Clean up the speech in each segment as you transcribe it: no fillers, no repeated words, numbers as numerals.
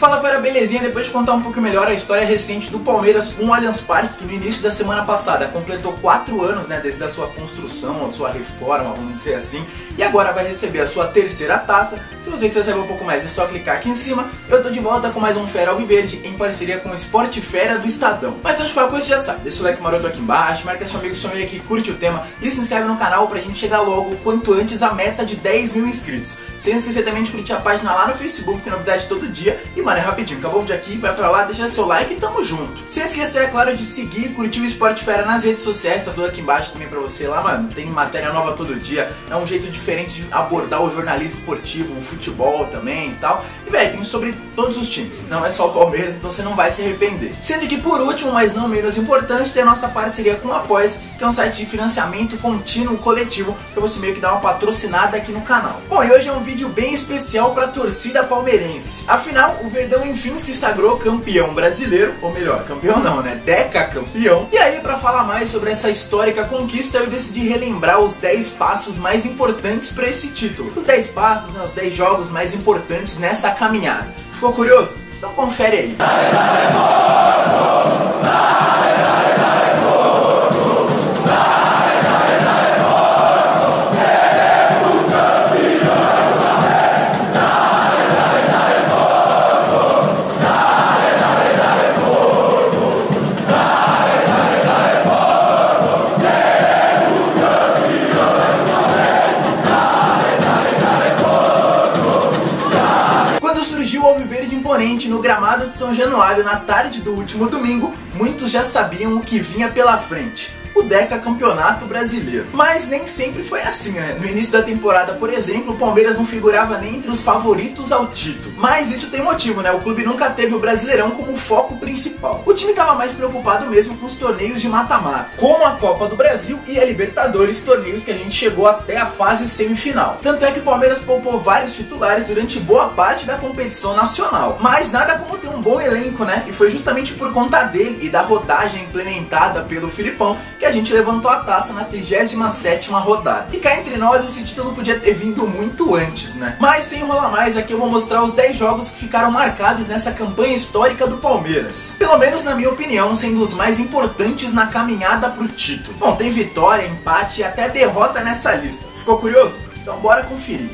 Fala fera, belezinha? Depois de contar um pouco melhor a história recente do Palmeiras com o Allianz Parque, que no início da semana passada completou 4 anos, né, desde a sua construção, a sua reforma, vamos dizer assim, e agora vai receber a sua terceira taça. Se você quiser saber um pouco mais, é só clicar aqui em cima. Eu tô de volta com mais um Fera Alviverde em parceria com o Sport Fera do Estadão. Mas antes de qualquer coisa, você já sabe, deixa o like maroto aqui embaixo, marca seu amigo, sua amiga que curte o tema e se inscreve no canal pra gente chegar logo, quanto antes, a meta de 10 mil inscritos. Sem esquecer também de curtir a página lá no Facebook, tem novidade todo dia. E mano, é rapidinho, acabou o vídeo aqui, vai pra lá, deixa seu like e tamo junto. Sem esquecer, é claro, de seguir e curtir o Sport Fera nas redes sociais, tá tudo aqui embaixo também pra você lá, mano. Tem matéria nova todo dia, é um jeito diferente de abordar o jornalismo esportivo, o futebol também e tal. E velho, tem sobre todos os times, não é só o Palmeiras, então você não vai se arrepender. Sendo que por último, mas não menos importante, tem a nossa parceria com o Apoia-se, que é um site de financiamento contínuo coletivo, pra você meio que dar uma patrocinada aqui no canal. Bom, e hoje é um vídeo bem especial pra torcida palmeirense. Afinal, o Verdão enfim se sagrou campeão brasileiro, ou melhor, campeão não, né? Decacampeão. E aí, pra falar mais sobre essa histórica conquista, eu decidi relembrar os 10 passos mais importantes pra esse título. Os 10 passos, né? Os 10 jogos mais importantes nessa caminhada. Ficou curioso? Então confere aí. Surgiu o Alviverde imponente no gramado de São Januário na tarde do último domingo, muitos já sabiam o que vinha pela frente: o Decacampeonato Brasileiro. Mas nem sempre foi assim, né? No início da temporada, por exemplo, o Palmeiras não figurava nem entre os favoritos ao título. Mas isso tem motivo, né? O clube nunca teve o Brasileirão como foco principal. O time estava mais preocupado mesmo com os torneios de mata-mata, como a Copa do Brasil e a Libertadores, torneios que a gente chegou até a fase semifinal. Tanto é que o Palmeiras poupou vários titulares durante boa parte da competição nacional. Mas nada como ter um bom elenco, né? E foi justamente por conta dele e da rodagem implementada pelo Filipão que a gente levantou a taça na 37ª rodada. E cá entre nós, esse título podia ter vindo muito antes, né? Mas sem enrolar mais, aqui eu vou mostrar os 10 jogos que ficaram marcados nessa campanha histórica do Palmeiras. Pelo menos na minha opinião, sendo os mais importantes na caminhada pro título. Bom, tem vitória, empate e até derrota nessa lista. Ficou curioso? Então bora conferir.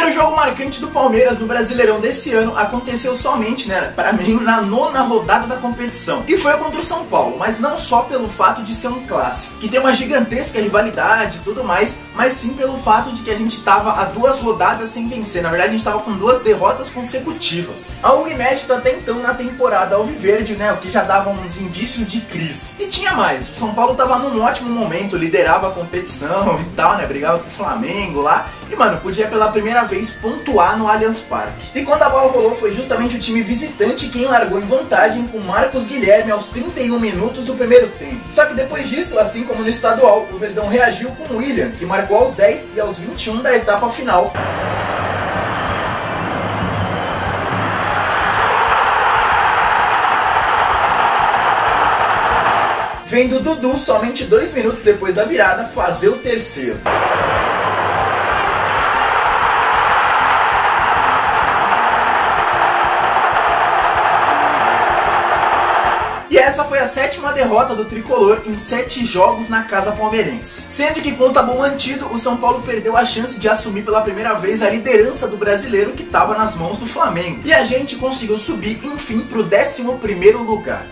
O jogo marcante do Palmeiras no Brasileirão desse ano aconteceu somente, né, pra mim, na 9ª rodada da competição. E foi contra o São Paulo, mas não só pelo fato de ser um clássico, que tem uma gigantesca rivalidade e tudo mais, mas sim pelo fato de que a gente tava a 2 rodadas sem vencer. Na verdade, a gente tava com 2 derrotas consecutivas. Algo inédito até então na temporada alviverde, né, o que já dava uns indícios de crise. E tinha mais, o São Paulo tava num ótimo momento, liderava a competição e tal, né, brigava com o Flamengo lá, e mano, podia pela primeira vez pontuar no Allianz Parque. E quando a bola rolou, foi justamente o time visitante quem largou em vantagem, com Marcos Guilherme aos 31 minutos do primeiro tempo. Só que depois disso, assim como no estadual, o Verdão reagiu com o William, que marcou aos 10 e aos 21 da etapa final. Vendo Dudu, somente 2 minutos depois da virada, fazer o terceiro. Essa foi a 7ª derrota do tricolor em 7 jogos na casa palmeirense. Sendo que com o tabu mantido, o São Paulo perdeu a chance de assumir pela primeira vez a liderança do Brasileiro, que estava nas mãos do Flamengo. E a gente conseguiu subir, enfim, para o 11º lugar.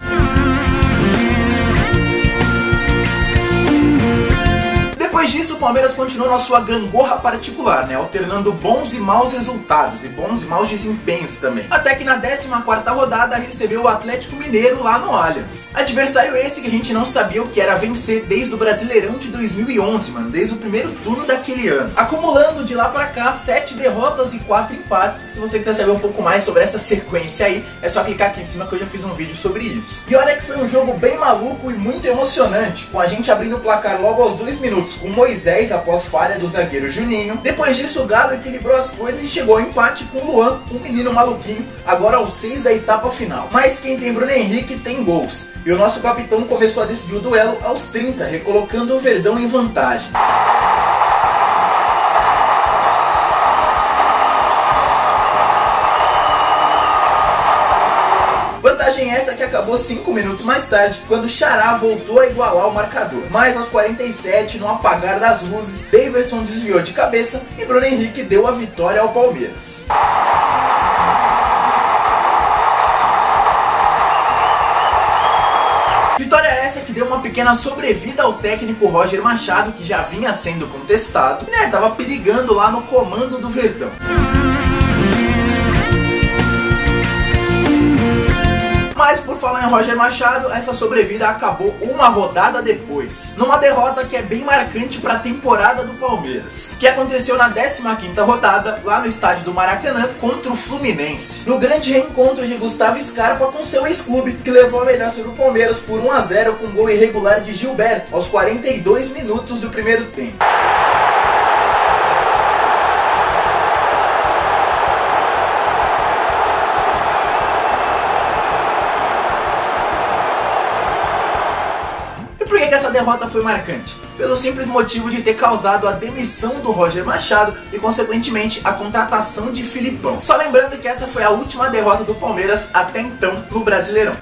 Depois disso, o Palmeiras continuou na sua gangorra particular, né, alternando bons e maus resultados e bons e maus desempenhos também. Até que na 14ª rodada recebeu o Atlético Mineiro lá no Allianz. Adversário esse que a gente não sabia o que era vencer desde o Brasileirão de 2011, mano, desde o primeiro turno daquele ano. Acumulando de lá pra cá 7 derrotas e 4 empates, que se você quiser saber um pouco mais sobre essa sequência aí, é só clicar aqui em cima que eu já fiz um vídeo sobre isso. E olha que foi um jogo bem maluco e muito emocionante, com a gente abrindo o placar logo aos 2 minutos, com Moisés após falha do zagueiro Juninho. Depois disso, o Galo equilibrou as coisas e chegou ao empate com o Luan, um menino maluquinho, agora aos 6 da etapa final. Mas quem tem Bruno Henrique tem gols. E o nosso capitão começou a decidir o duelo aos 30, recolocando o Verdão em vantagem. Vantagem essa que acabou 5 minutos mais tarde, quando Xará voltou a igualar o marcador. Mas aos 47, no apagar das luzes, Daverson desviou de cabeça e Bruno Henrique deu a vitória ao Palmeiras. Vitória essa que deu uma pequena sobrevida ao técnico Roger Machado, que já vinha sendo contestado e tava perigando lá no comando do Verdão. Mas por falar em Roger Machado, essa sobrevida acabou uma rodada depois, numa derrota que é bem marcante para a temporada do Palmeiras, que aconteceu na 15ª rodada, lá no estádio do Maracanã, contra o Fluminense, no grande reencontro de Gustavo Scarpa com seu ex-clube, que levou a melhor sobre o Palmeiras por 1-0 com gol irregular de Gilberto, aos 42 minutos do primeiro tempo. Por que essa derrota foi marcante? Pelo simples motivo de ter causado a demissão do Roger Machado e, consequentemente, a contratação de Filipão. Só lembrando que essa foi a última derrota do Palmeiras até então no Brasileirão.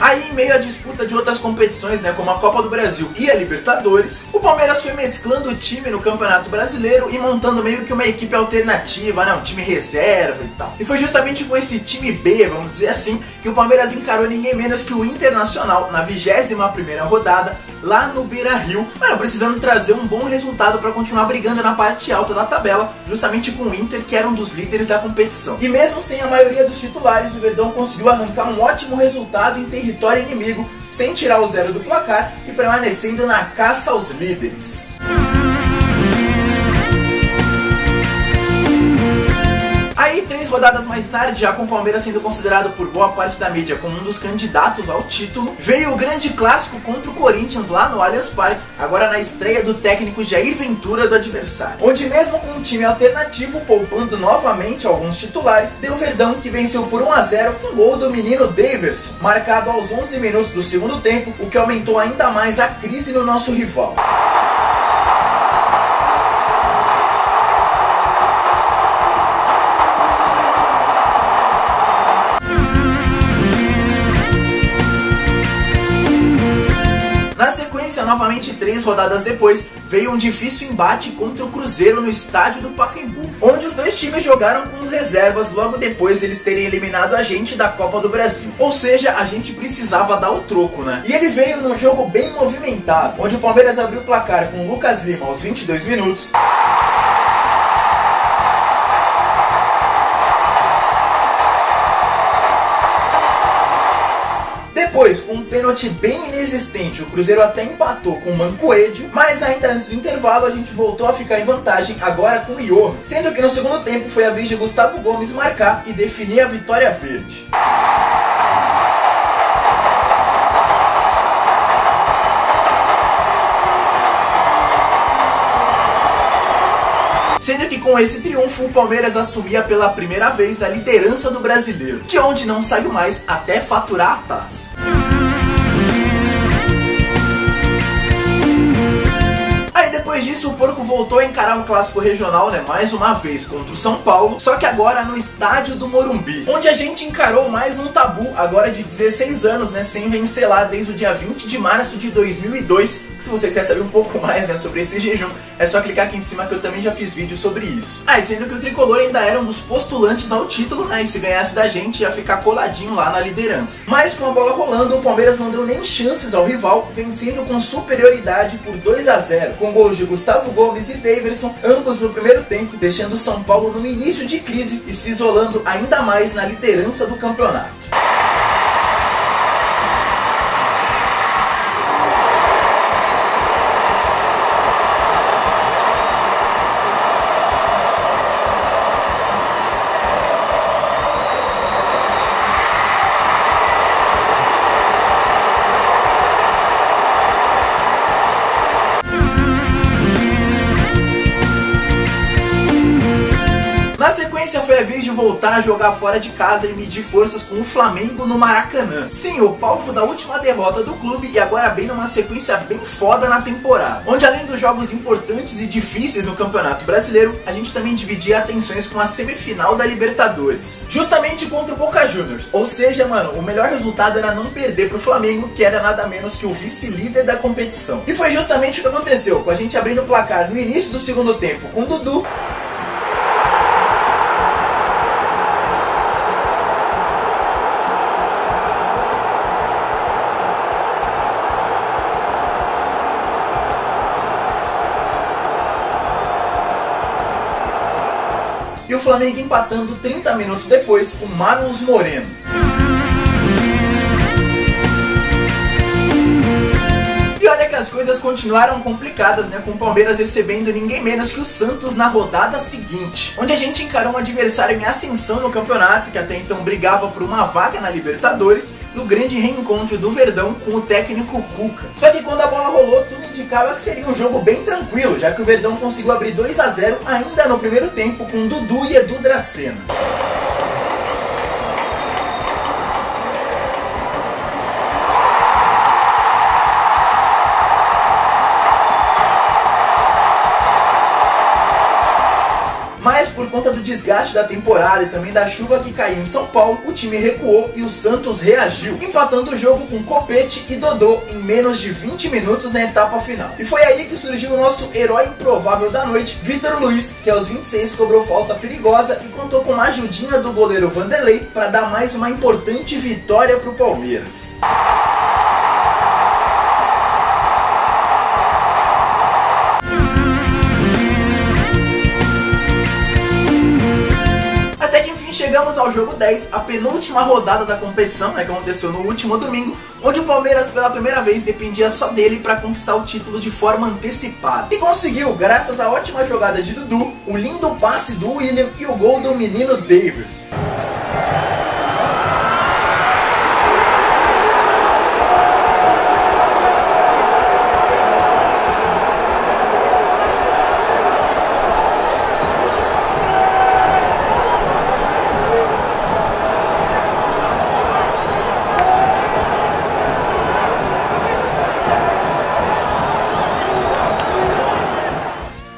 Aí, em meio à disputa de outras competições, como a Copa do Brasil e a Libertadores, o Palmeiras foi mesclando o time no Campeonato Brasileiro e montando meio que uma equipe alternativa, um time reserva e tal. E foi justamente com esse time B, vamos dizer assim, que o Palmeiras encarou ninguém menos que o Internacional na 21ª rodada, lá no Beira-Rio, precisando trazer um bom resultado para continuar brigando na parte alta da tabela, justamente com o Inter, que era um dos líderes da competição. E mesmo sem a maioria dos titulares, o Verdão conseguiu arrancar um ótimo resultado em território inimigo, sem tirar o 0 do placar e permanecendo na caça aos líderes. Aí, 3 rodadas mais tarde, já com o Palmeiras sendo considerado por boa parte da mídia como um dos candidatos ao título, veio o grande clássico contra o Corinthians lá no Allianz Parque, agora na estreia do técnico Jair Ventura do adversário, onde mesmo com um time alternativo, poupando novamente alguns titulares, deu Verdão, que venceu por 1-0 com gol do menino Daverson, marcado aos 11 minutos do segundo tempo, o que aumentou ainda mais a crise no nosso rival. Novamente 3 rodadas depois, veio um difícil embate contra o Cruzeiro no estádio do Pacaembu, onde os dois times jogaram com as reservas logo depois eles terem eliminado a gente da Copa do Brasil. Ou seja, a gente precisava dar o troco, E ele veio num jogo bem movimentado, onde o Palmeiras abriu o placar com o Lucas Lima aos 22 minutos. Depois, com um pênalti bem inexistente, o Cruzeiro até empatou com o Mancoedio, mas ainda antes do intervalo a gente voltou a ficar em vantagem, agora com o Johan, sendo que no segundo tempo foi a vez de Gustavo Gomes marcar e definir a vitória verde. Sendo que com esse triunfo o Palmeiras assumia pela primeira vez a liderança do Brasileiro, de onde não saiu mais até faturar a taça. Depois disso, o Porco voltou a encarar um clássico regional, mais uma vez contra o São Paulo, só que agora no estádio do Morumbi, onde a gente encarou mais um tabu, agora de 16 anos, sem vencer lá desde o dia 20 de março de 2002, que se você quiser saber um pouco mais sobre esse jejum, é só clicar aqui em cima que eu também já fiz vídeo sobre isso. E sendo que o Tricolor ainda era um dos postulantes ao título, e se ganhasse da gente ia ficar coladinho lá na liderança. Mas com a bola rolando, o Palmeiras não deu nem chances ao rival, vencendo com superioridade por 2-0, com gols de Gustavo Gomes e Daverson, ambos no primeiro tempo, deixando o São Paulo no início de crise e se isolando ainda mais na liderança do campeonato. Foi é vez de voltar a jogar fora de casa e medir forças com o Flamengo no Maracanã. Sim, o palco da última derrota do clube e agora bem numa sequência bem foda na temporada, onde além dos jogos importantes e difíceis no Campeonato Brasileiro, a gente também dividia atenções com a semifinal da Libertadores, justamente contra o Boca Juniors. Ou seja, mano, o melhor resultado era não perder pro Flamengo, que era nada menos que o vice-líder da competição. E foi justamente o que aconteceu, com a gente abrindo o placar no início do segundo tempo com o Dudu. E o Flamengo empatando 30 minutos depois com Marlos Moreno. E olha que as coisas continuaram complicadas, né, com o Palmeiras recebendo ninguém menos que o Santos na rodada seguinte, onde a gente encarou um adversário em ascensão no campeonato, que até então brigava por uma vaga na Libertadores, no grande reencontro do Verdão com o técnico Cuca. Só que quando a bola rolou, tudo indicava que seria um jogo bem tranquilo, já que o Verdão conseguiu abrir 2 a 0 ainda no primeiro tempo com Dudu e Edu Dracena. Mas por conta do desgaste da temporada e também da chuva que caiu em São Paulo, o time recuou e o Santos reagiu, empatando o jogo com Copete e Dodô em menos de 20 minutos na etapa final. E foi aí que surgiu o nosso herói improvável da noite, Vitor Luiz, que aos 26 cobrou falta perigosa e contou com uma ajudinha do goleiro Vanderlei para dar mais uma importante vitória para o Palmeiras. Chegamos ao jogo 10, a penúltima rodada da competição, né, que aconteceu no último domingo, onde o Palmeiras pela primeira vez dependia só dele para conquistar o título de forma antecipada. E conseguiu, graças à ótima jogada de Dudu, o lindo passe do William e o gol do menino Davis.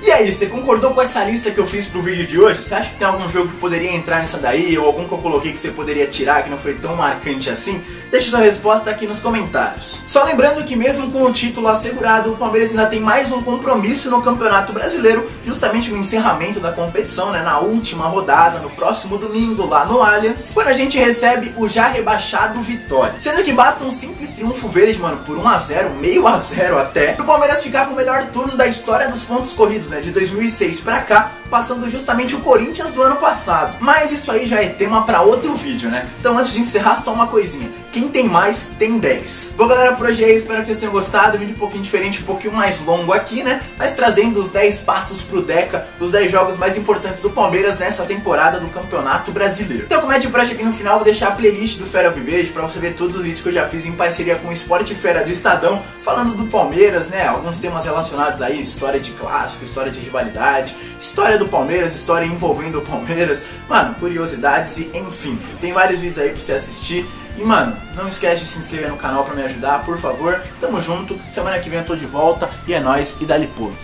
E aí, você concordou com essa lista que eu fiz pro vídeo de hoje? Você acha que tem algum jogo que poderia entrar nessa daí, ou algum que eu coloquei que você poderia tirar, que não foi tão marcante assim? Deixa sua resposta aqui nos comentários. Só lembrando que mesmo com o título assegurado, o Palmeiras ainda tem mais um compromisso no Campeonato Brasileiro, justamente no encerramento da competição, né, na última rodada, no próximo domingo, lá no Allianz, quando a gente recebe o já rebaixado Vitória. Sendo que basta um simples triunfo verde, mano, por 1 a 0, meio a 0 até, pro Palmeiras ficar com o melhor turno da história dos pontos corridos, né, de 2006 pra cá, passando justamente o Corinthians do ano passado. Mas isso aí já é tema pra outro vídeo, né? Então antes de encerrar, só uma coisinha. Quem tem mais, tem 10. Bom, galera, por hoje é isso. Espero que vocês tenham gostado. Um vídeo um pouquinho diferente, um pouquinho mais longo aqui, né? Mas trazendo os 10 passos pro Deca, os 10 jogos mais importantes do Palmeiras nessa temporada do Campeonato Brasileiro. Então, como é de praxe aqui no final, vou deixar a playlist do Fera Viverde pra você ver todos os vídeos que eu já fiz em parceria com o Esporte Fera do Estadão, falando do Palmeiras, né? Alguns temas relacionados aí, história de clássico, história de rivalidade, história do Palmeiras, história envolvendo o Palmeiras, mano, curiosidades e enfim, tem vários vídeos aí pra você assistir. E mano, não esquece de se inscrever no canal pra me ajudar, por favor. Tamo junto, semana que vem eu tô de volta e é nóis e dá-lhe porco.